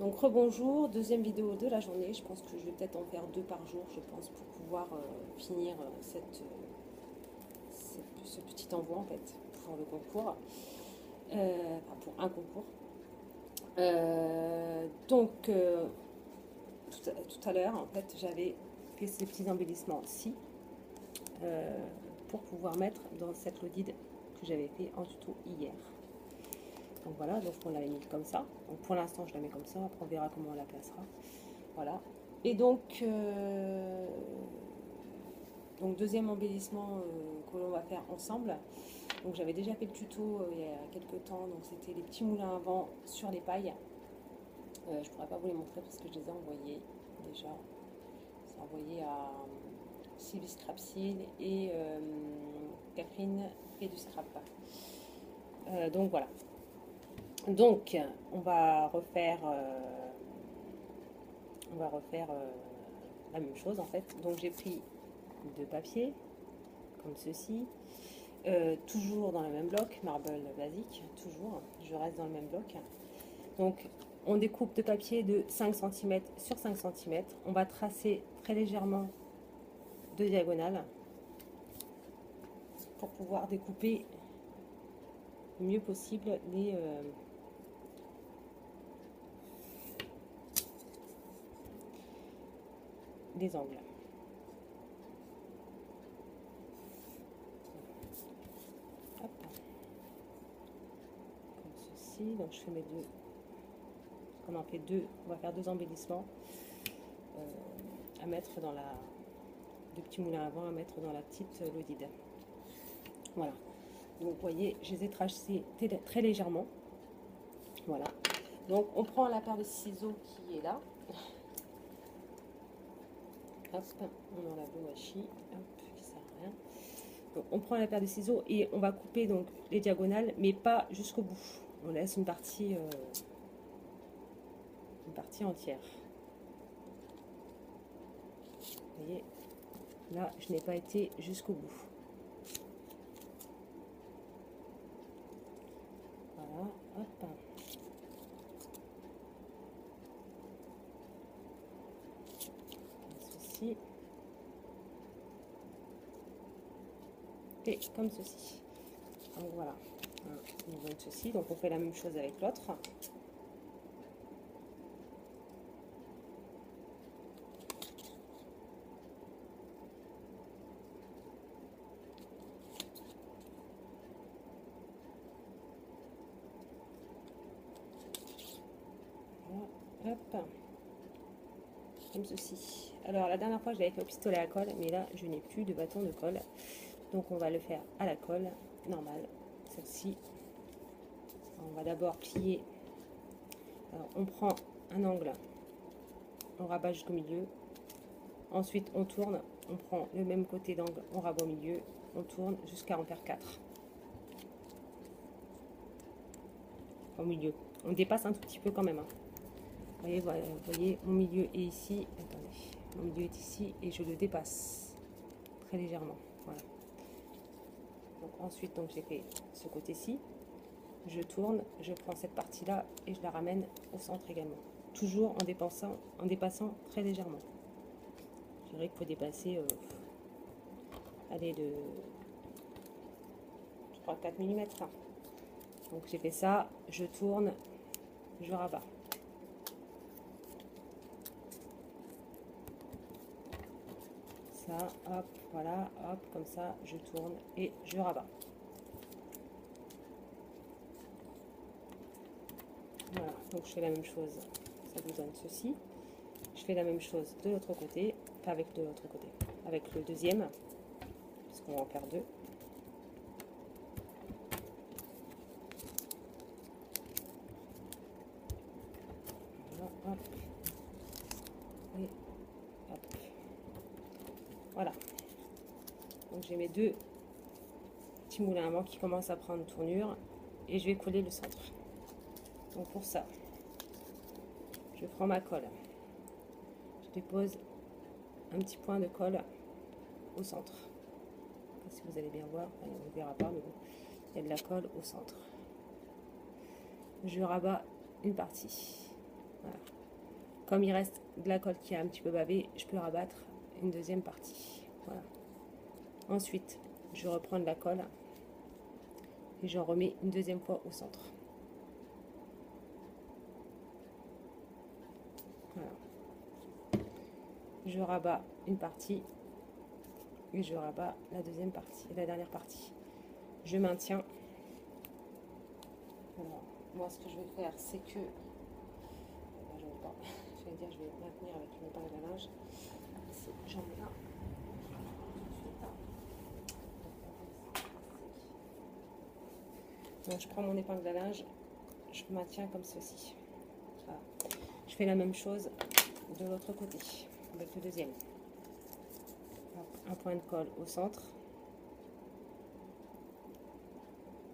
Donc rebonjour, deuxième vidéo de la journée. Je pense que je vais peut-être en faire 2 par jour, je pense, pour pouvoir finir ce petit envoi en fait pour le concours, enfin pour un concours. Tout à l'heure, en fait, j'avais fait ces petits embellissements-ci pour pouvoir mettre dans cette lodide que j'avais fait en tuto hier. Donc voilà, donc on l'avait mis comme ça. Donc pour l'instant, je la mets comme ça. Après, on verra comment on la placera. Voilà. Et donc deuxième embellissement que l'on va faire ensemble. Donc j'avais déjà fait le tuto il y a quelques temps. Donc c'était les petits moulins à vent sur les pailles. Je ne pourrais pas vous les montrer parce que je les ai envoyés déjà. C'est envoyé à Sylvie Scrapsil et Catherine fait du scrap. Donc voilà. Donc on va refaire la même chose en fait. Donc j'ai pris 2 papiers comme ceci, toujours dans le même bloc, marble basique, toujours, je reste dans le même bloc. Donc on découpe de papier de 5 cm sur 5 cm, on va tracer très légèrement de diagonale pour pouvoir découper le mieux possible les angles. Hop. Comme ceci, donc je fais mes deux, on en fait deux, on va faire 2 embellissements à mettre dans la, 2 petits moulins à vent à mettre dans la petite lodide. Voilà, donc vous voyez, je les ai tracés très légèrement. Voilà, donc on prend la paire de ciseaux qui est là. Hop, on enlève le washi, hop, qui sert à rien. Donc, on prend la paire de ciseaux et on va couper donc les diagonales, mais pas jusqu'au bout. On laisse une partie entière. Vous voyez, là, je n'ai pas été jusqu'au bout. Voilà, hop. Ceci. Et comme ceci. Donc voilà, au niveau de ceci. Donc on fait la même chose avec l'autre. Voilà, hop. Comme ceci. Alors la dernière fois je l'avais fait au pistolet à colle, mais là je n'ai plus de bâton de colle. Donc on va le faire à la colle normale, celle-ci. On va d'abord plier. Alors on prend un angle, on rabat jusqu'au milieu. Ensuite on tourne, on prend le même côté d'angle, on rabat au milieu, on tourne jusqu'à en faire 4. Au milieu. On dépasse un tout petit peu quand même. Hein. Vous voyez, mon milieu est ici. Attendez, mon milieu est ici et je le dépasse très légèrement. Voilà. Donc, ensuite, donc j'ai fait ce côté-ci. Je tourne, je prends cette partie-là et je la ramène au centre également. Toujours en dépassant très légèrement. Je dirais qu'il faut dépasser, allez, de 3-4 mm. Donc j'ai fait ça, je tourne, je rabats. Ça, hop, voilà, hop, comme ça, je tourne et je rabats. Voilà, donc je fais la même chose, ça vous donne ceci. Je fais la même chose de l'autre côté, pas avec de l'autre côté, avec le deuxième, puisqu'on va en faire 2. Voilà, hop. Et hop. Voilà. Donc j'ai mes 2 petits moulins à vent qui commencent à prendre tournure et je vais coller le centre. Donc pour ça, je prends ma colle. Je dépose un petit point de colle au centre. Je ne sais pas si vous allez bien voir, enfin, on ne verra pas, mais bon, il y a de la colle au centre. Je rabats une partie. Voilà. Comme il reste de la colle qui a un petit peu bavé, je peux rabattre une deuxième partie. Voilà. Ensuite, je reprends de la colle et j'en remets une deuxième fois au centre. Voilà. Je rabats une partie et je rabats la deuxième partie, la dernière partie. Je maintiens. Alors, moi, ce que je vais faire, c'est que je vais pas. Je vais dire, je vais maintenir avec une épingle à linge. J'en ai un. Donc, je prends mon épingle à linge, je maintiens comme ceci. Voilà. Je fais la même chose de l'autre côté avec le deuxième. Un point de colle au centre.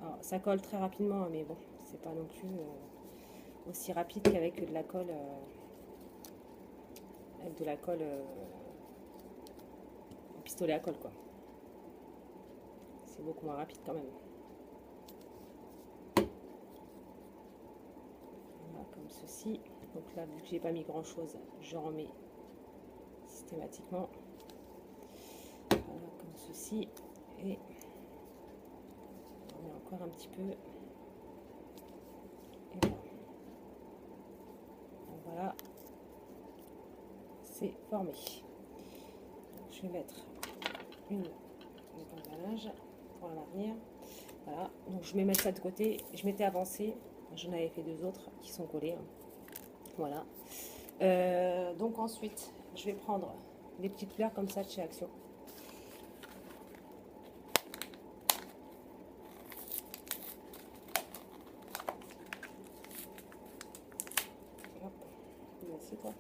Alors, ça colle très rapidement, mais bon, c'est pas non plus aussi rapide qu'avec de la colle, au pistolet à colle, quoi. C'est beaucoup moins rapide quand même. Voilà, comme ceci. Donc là, vu que j'ai pas mis grand chose, je remets systématiquement. Voilà, comme ceci. Et on met encore un petit peu. Et voilà. Donc voilà, c'est formé. Donc, je vais mettre une épingle à linge pour la maintenir. Voilà, donc je vais mettre ça de côté. Je m'étais avancée, j'en avais fait deux autres qui sont collés. Voilà. Donc ensuite, je vais prendre des petites fleurs comme ça de chez Action. Hop, c'est quoi.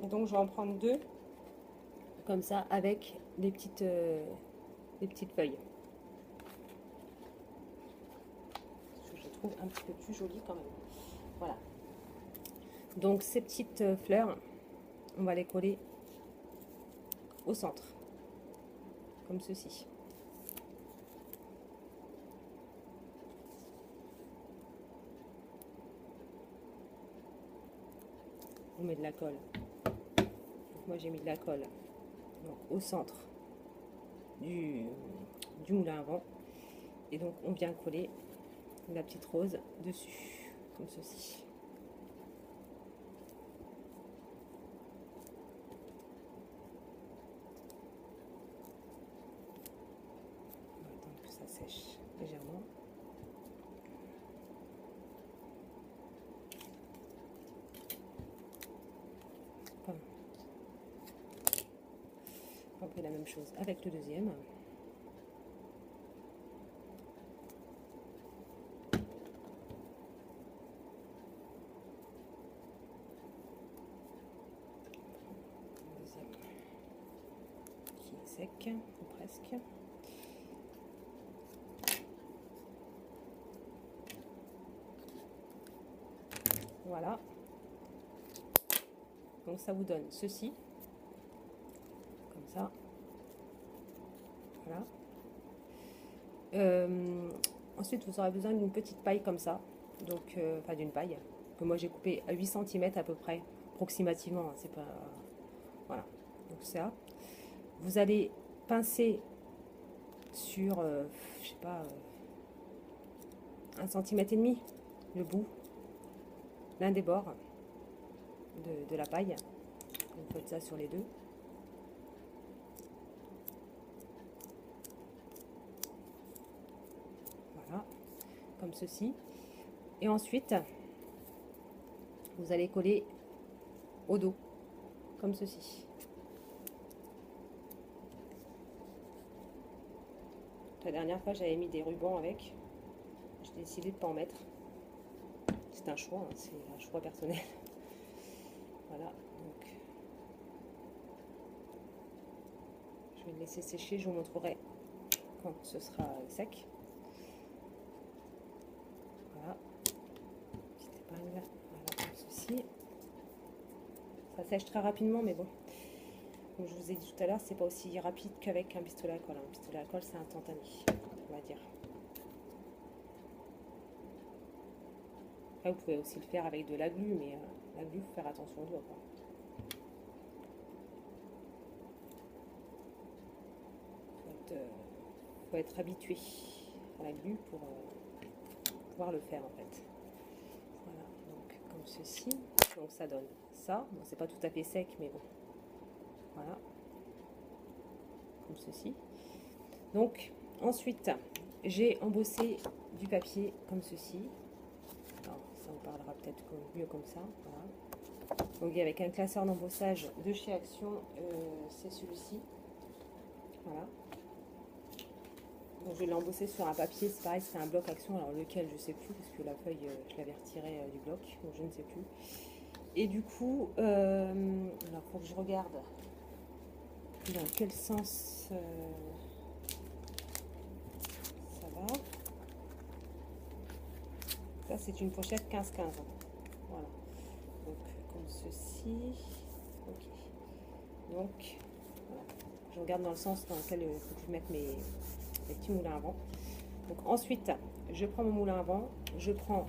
Et donc je vais en prendre deux comme ça avec des petites feuilles. Je les trouve un petit peu plus jolies quand même. Voilà. Donc ces petites fleurs, on va les coller au centre, comme ceci. On met de la colle. Donc moi j'ai mis de la colle donc, au centre du moulin à vent. Et donc on vient coller la petite rose dessus, comme ceci. On va attendre que ça sèche légèrement. Enfin, on fait la même chose avec le deuxième. Qui est sec, ou presque. Voilà. Donc ça vous donne ceci. Comme ça. Voilà. Ensuite, vous aurez besoin d'une petite paille comme ça. Donc, enfin d'une paille que moi j'ai coupé à 8 cm à peu près, approximativement. Hein, c'est pas... Voilà. Donc ça. Vous allez pincer sur, je sais pas, 1,5 cm le bout, l'un des bords de la paille. Vous faites ça sur les deux. Voilà, comme ceci. Et ensuite, vous allez coller au dos, comme ceci. La dernière fois, j'avais mis des rubans avec. J'ai décidé de ne pas en mettre. C'est un choix, hein, c'est un choix personnel. Voilà, donc je vais le laisser sécher, je vous montrerai quand ce sera sec. Voilà, petite épingle, voilà, comme ceci. Ça sèche très rapidement, mais bon, comme je vous ai dit tout à l'heure, c'est pas aussi rapide qu'avec un pistolet à colle. Un pistolet à colle, c'est instantané, on va dire. Après, vous pouvez aussi le faire avec de la glu, mais la glu, il faut faire attention aux doigts, quoi. Faut être habitué à la glu pour pouvoir le faire, en fait. Voilà, donc comme ceci. Donc ça donne ça. Bon, c'est pas tout à fait sec, mais bon. Voilà. Comme ceci. Donc, ensuite, j'ai embossé du papier comme ceci. Alors, ça vous parlera peut-être mieux comme ça. Voilà. Donc, avec un classeur d'embossage de chez Action, c'est celui-ci. Voilà. Donc, je l'ai embossé sur un papier, c'est pareil, c'est un bloc Action. Alors, lequel, je sais plus, parce que la feuille, je l'avais retirée du bloc, donc je ne sais plus. Et du coup, alors, il faut que je regarde dans quel sens ça va. Ça, c'est une pochette 15-15. Voilà. Donc, comme ceci. Ok. Donc, voilà. Je regarde dans le sens dans lequel il faut que je mette mes petits moulins à vent. Donc, ensuite, je prends mon moulin à vent, je prends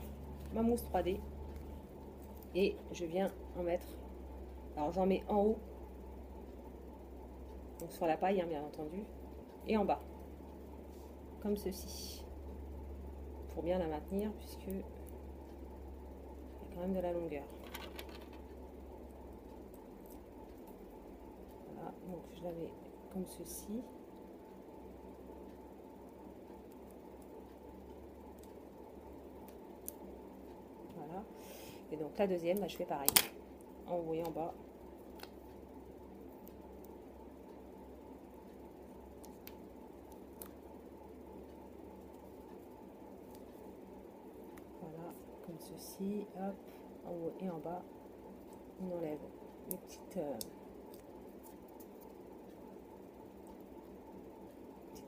ma mousse 3D et je viens en mettre. Alors, j'en mets en haut, donc sur la paille, hein, bien entendu, et en bas, comme ceci, pour bien la maintenir, puisque il y a quand même de la longueur. Voilà, donc je la mets comme ceci. Voilà. Et donc la deuxième, bah, je fais pareil, en haut et en bas. Voilà, comme ceci, hop, en haut et en bas, on enlève les petites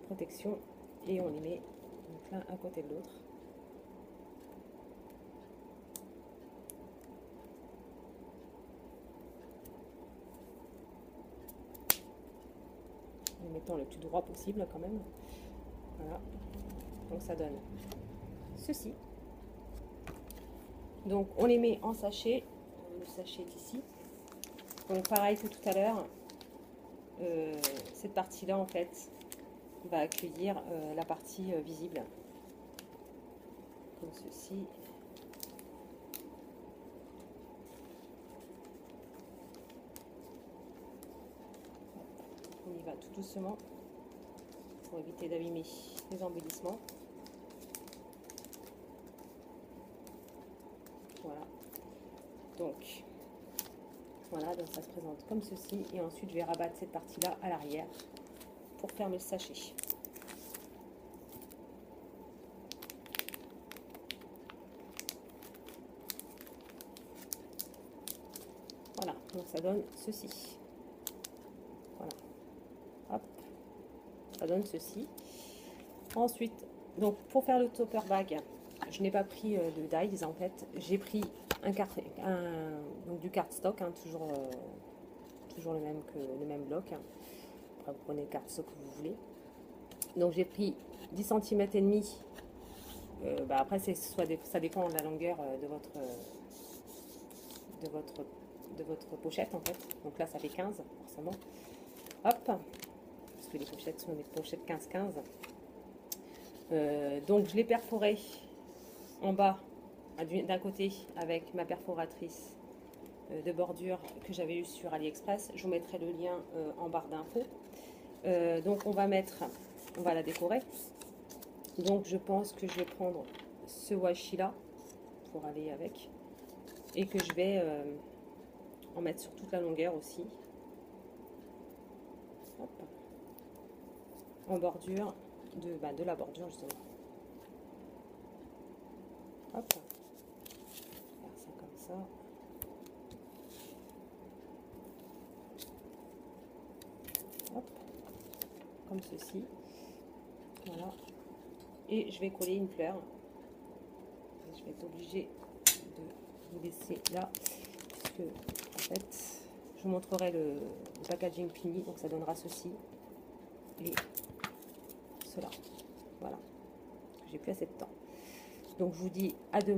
protections et on les met donc l'un à côté de l'autre. En mettant le plus droit possible quand même. Voilà, donc ça donne ceci. Donc on les met en sachet, le sachet est ici. Donc pareil que tout à l'heure, cette partie-là en fait va accueillir la partie visible, comme ceci. On y va tout doucement pour éviter d'abîmer les embellissements. Voilà. Donc voilà, donc ça se présente comme ceci. Et ensuite, je vais rabattre cette partie-là à l'arrière pour fermer le sachet. Voilà, donc ça donne ceci. Voilà. Hop. Ça donne ceci. Ensuite, donc pour faire le topper bag, je n'ai pas pris de dies en fait. J'ai pris donc du cardstock, hein, toujours le même bloc. Hein. Après, vous prenez le cardstock que vous voulez. Donc j'ai pris 10 cm et demi. Bah après, ça dépend de la longueur de votre pochette en fait. Donc là, ça fait 15 forcément. Hop, parce que les pochettes sont des pochettes 15-15. Donc je l'ai perforé en bas d'un côté avec ma perforatrice de bordure que j'avais eu sur AliExpress. Je vous mettrai le lien en barre d'infos. Donc on va la décorer. Donc je pense que je vais prendre ce washi là pour aller avec et que je vais en mettre sur toute la longueur aussi. Hop. En bordure de la bordure justement. Hop. Faire ça comme ça. Hop. Comme ceci. Voilà. Et je vais coller une fleur. Je vais être obligée de vous laisser là, puisque en fait, je vous montrerai le packaging fini, donc ça donnera ceci et cela. Voilà. J'ai plus assez de temps. Donc je vous dis à demain.